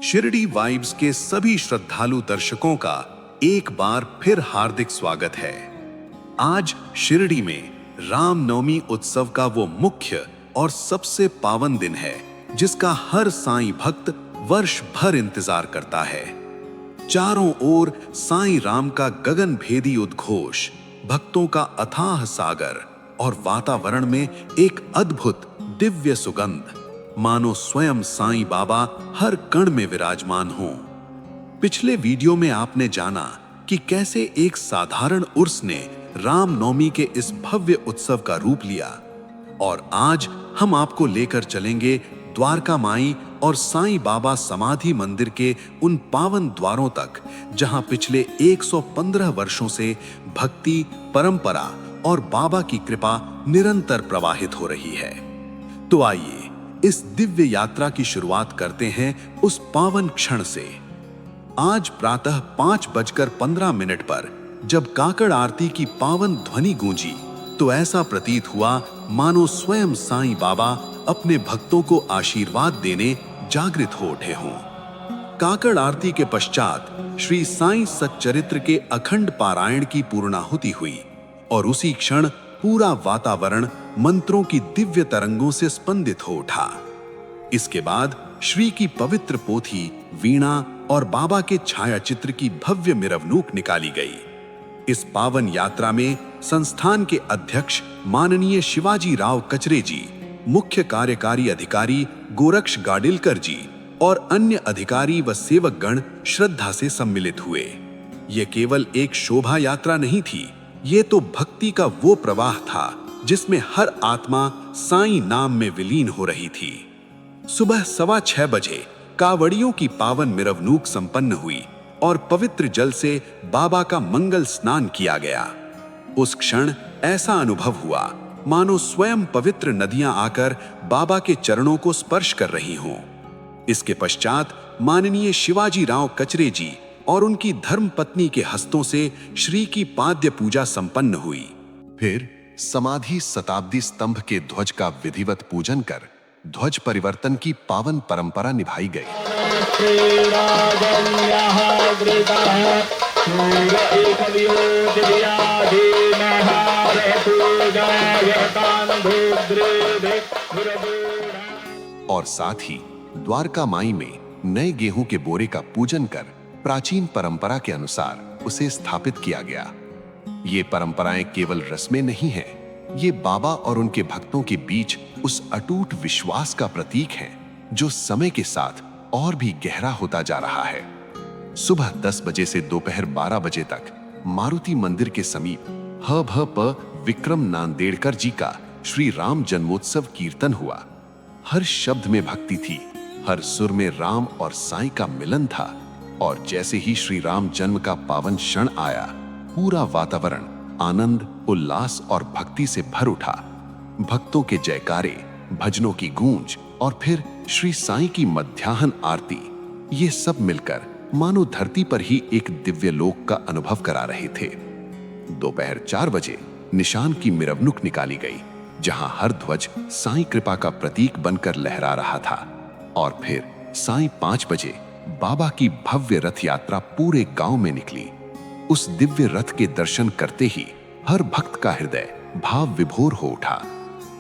Shirdi vibes के सभी श्रद्धालु दर्शकों का एक बार फिर हार्दिक स्वागत है। आज शिरडी में रामनवमी उत्सव का वो मुख्य और सबसे पावन दिन है जिसका हर साईं भक्त वर्ष भर इंतजार करता है। चारों ओर साईं राम का गगनभेदी उद्घोष, भक्तों का अथाह सागर और वातावरण में एक अद्भुत दिव्य सुगंध, मानो स्वयं साईं बाबा हर कण में विराजमान हों। पिछले वीडियो में आपने जाना कि कैसे एक साधारण उर्स ने रामनवमी के इस भव्य उत्सव का रूप लिया, और आज हम आपको लेकर चलेंगे द्वारका माई और साईं बाबा समाधि मंदिर के उन पावन द्वारों तक जहां पिछले 115 वर्षों से भक्ति, परंपरा और बाबा की कृपा निरंतर प्रवाहित हो रही है। तो आइए इस दिव्य यात्रा की शुरुआत करते हैं उस पावन क्षण से। आज प्रातः 5:15 पर जब काकड़ आरती की पावन ध्वनि गूंजी तो ऐसा प्रतीत हुआ मानो स्वयं साईं बाबा अपने भक्तों को आशीर्वाद देने जागृत हो उठे हों। काकड़ आरती के पश्चात श्री साईं सच्चरित्र के अखंड पारायण की पूर्णाहुति हुई और उसी क्षण पूरा वातावरण मंत्रों की दिव्य तरंगों से स्पंदित हो उठा। इसके बाद श्री की पवित्र पोथी, वीणा और बाबा के छाया चित्र की भव्य मिरवनूक निकाली गई। इस पावन यात्रा में संस्थान के अध्यक्ष माननीय शिवाजी राव कचरे जी, मुख्य कार्यकारी अधिकारी गोरक्ष गाडिलकर जी और अन्य अधिकारी व सेवकगण श्रद्धा से सम्मिलित हुए। ये केवल एक शोभा यात्रा नहीं थी, ये तो भक्ति का वो प्रवाह था जिसमें हर आत्मा साईं नाम में विलीन हो रही थी। सुबह 6:15 बजे कावड़ियों की पावन मिरवनूक संपन्न हुई और पवित्र जल से बाबा का मंगल स्नान किया गया। उस क्षण ऐसा अनुभव हुआ मानो स्वयं पवित्र नदियां आकर बाबा के चरणों को स्पर्श कर रही हों। इसके पश्चात माननीय शिवाजी राव कचरे जी और उनकी धर्मपत्नी के हस्तों से श्री की पाद्य पूजा संपन्न हुई। फिर समाधि शताब्दी स्तंभ के ध्वज का विधिवत पूजन कर ध्वज परिवर्तन की पावन परंपरा निभाई गई। और साथ ही द्वारका माई में नए गेहूं के बोरे का पूजन कर प्राचीन परंपरा के अनुसार उसे स्थापित किया गया। ये परंपराएं केवल रस्में नहीं हैं, ये बाबा और उनके भक्तों के बीच उस अटूट विश्वास का प्रतीक हैं जो समय के साथ और भी गहरा होता जा रहा है। सुबह 10 बजे से दोपहर 12 बजे तक मारुति मंदिर के समीप ह.भ.प. विक्रम नांदेड़कर जी का श्री राम जन्मोत्सव कीर्तन हुआ। हर शब्द में भक्ति थी, हर सुर में राम और साईं का मिलन था, और जैसे ही श्री राम जन्म का पावन क्षण आया, पूरा वातावरण आनंद, उल्लास और भक्ति से भर उठा। भक्तों के जयकारे, भजनों की गूंज और फिर श्री साईं की मध्याह्न आरती, ये सब मिलकर मानो धरती पर ही एक दिव्य लोक का अनुभव करा रहे थे। दोपहर 4 बजे निशान की मिरवनुक निकाली गई, जहां हर ध्वज साईं कृपा का प्रतीक बनकर लहरा रहा था। और फिर साईं 5 बजे बाबा की भव्य रथ यात्रा पूरे गांव में निकली। उस दिव्य रथ के दर्शन करते ही हर भक्त का हृदय भाव विभोर हो उठा।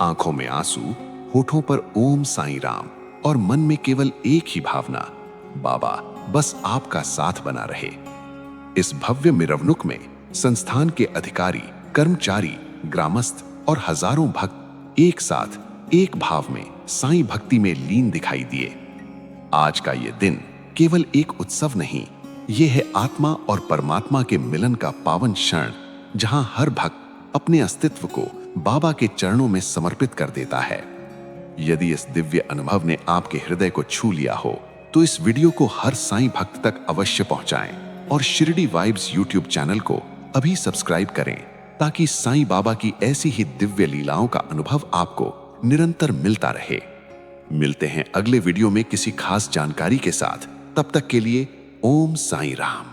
आंखों में आंसू, होठों पर ओम साईं राम और मन में केवल एक ही भावना, बाबा बस आपका साथ बना रहे। इस भव्य मिरवनुक में संस्थान के अधिकारी, कर्मचारी, ग्रामस्थ और हजारों भक्त एक साथ एक भाव में साईं भक्ति में लीन दिखाई दिए। आज का ये दिन केवल एक उत्सव नहीं, ये है आत्मा और परमात्मा के मिलन का पावन क्षण, जहां हर भक्त अपने अस्तित्व को बाबा के चरणों में समर्पित कर देता है। यदि इस दिव्य अनुभव ने आपके हृदय को छू लिया हो तो इस वीडियो को हर साईं भक्त तक अवश्य पहुंचाएं और शिरडी वाइब्स यूट्यूब चैनल को अभी सब्सक्राइब करें, ताकि साईं बाबा की ऐसी ही दिव्य लीलाओं का अनुभव आपको निरंतर मिलता रहे। मिलते हैं अगले वीडियो में किसी खास जानकारी के साथ। तब तक के लिए ओम साईं राम।